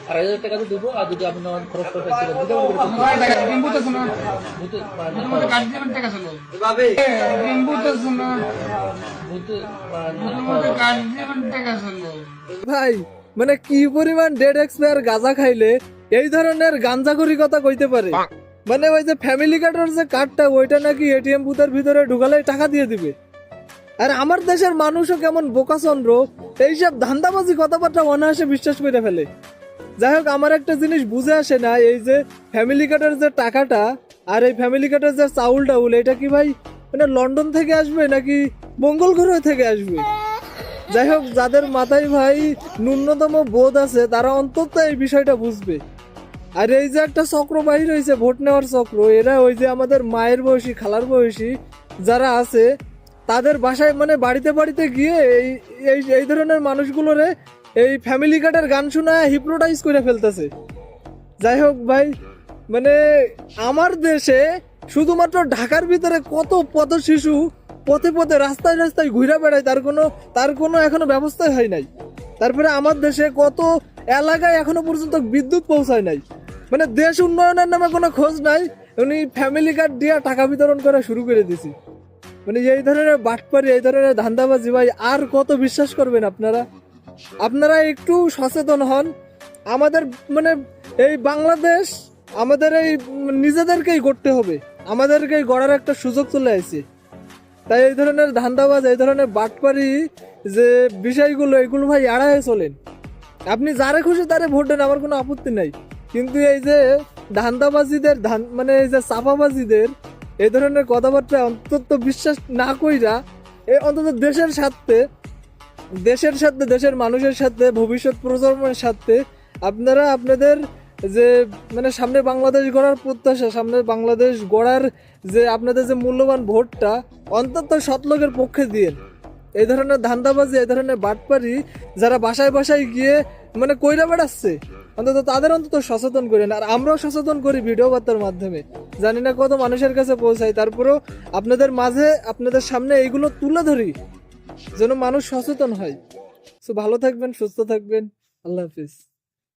2,500 টাকা তো দেবো, আর যদি আপনি খরচ করে ফেলছিলেন ভাই মানে কি পরিমাণ ডেড এক্সপায়ার গাঁজা খাইলে এই ধরনের গাঞ্জাখুরি কথা কইতে পারে? মানে ওই যে ফ্যামিলি কার্ডের যে কার্ডটা ওইটা নাকি এটিএম বুথের ভিতরে ঢুকালেই টাকা দিয়ে দিবে। আর আমার দেশের মানুষও কেমন বোকাচন্দ্র, এইসব ধান্দাবাজি কথাবার্তা অনায়াসে বিশ্বাস করে ফেলে। যাই হোক, আমার একটা জিনিস বুঝে আসে না, এই যে ফ্যামিলি কার্ডের যে টাকাটা আর এই ফ্যামিলি কার্ডের যে চাউল টাউল, এটা কি ভাই মানে লন্ডন থেকে আসবে নাকি মঙ্গল গ্রহ থেকে আসবে? যাই হোক, যাদের মাথায় ভাই ন্যূনতম বোধ আছে তারা অন্তত এই বিষয়টা বুঝবে। আর এই যে একটা চক্র বাহির হয়েছে, ভোট নেওয়ার চক্র, এরা ওই যে আমাদের মায়ের বয়সী খালার বয়সী যারা আছে তাদের বাসায় মানে বাড়িতে বাড়িতে গিয়ে এই এই এই ধরনের মানুষগুলোরে এই ফ্যামিলি কার্ডের গান শোনায় হিপনোটাইজ করে ফেলতেছে। যাই হোক ভাই, মানে আমার দেশে শুধুমাত্র ঢাকার ভিতরে কত পথ শিশু পথে পথে রাস্তায় রাস্তায় ঘুরে বেড়ায়, তার কোনো এখনো ব্যবস্থাই হয় নাই। তারপরে আমার দেশে কত এলাকায় এখনো পর্যন্ত বিদ্যুৎ পৌঁছায় নাই। মানে দেশ উন্নয়নের নামে কোনো খোঁজ নাই, উনি ফ্যামিলি কার্ড দিয়ে টাকা বিতরণ করা শুরু করে দিছি। মানে এই ধরনের বাটপারি, এই ধরনের ধান্দাবাজি ভাই আর কত বিশ্বাস করবেন আপনারা একটু সচেতন হন। আমাদের মানে এই বাংলাদেশ আমাদের এই নিজেদেরকেই গড়তে হবে, আমাদেরকেই গড়ার একটা সুযোগ চলে আসছে। তাই এই ধরনের ধান্দাবাজ, এই ধরনের বাটপারি যে বিষয়গুলো, এগুলো ভাই এড়ায় চলেন। আপনি যারে খুশি তারে ভোট দেন, আমার কোনো আপত্তি নাই, কিন্তু এই যে ধান্দাবাজিদের মানে এই যে চাপাবাজিদের এই ধরনের কথাবার্তা অন্তত বিশ্বাস না কইরা এই অন্তত দেশের সাথে দেশের মানুষের সাথে ভবিষ্যৎ প্রজন্মের সাথে আপনারা আপনাদের যে মানে সামনে বাংলাদেশ গড়ার প্রত্যাশা, সামনে বাংলাদেশ গড়ার যে আপনাদের যে মূল্যবান ভোটটা অন্তত সৎলোকের পক্ষে দিয়েন। এই ধরনের ধান্দাবাজি, এই ধরনের বাটপারি যারা বাসায় বাসায় গিয়ে মানে কইরা বেড়াচ্ছে, অন্তত তাদের অন্তত সচেতন করেন। আর আমরাও সচেতন করি ভিডিও বার্তার মাধ্যমে, জানি না কত মানুষের কাছে পৌঁছায়, তারপরেও আপনাদের মাঝে আপনাদের সামনে এইগুলো তুলে ধরি যেন মানুষ সচেতন হয়। সো ভালো থাকবেন, সুস্থ থাকবেন, আল্লাহ হাফিজ।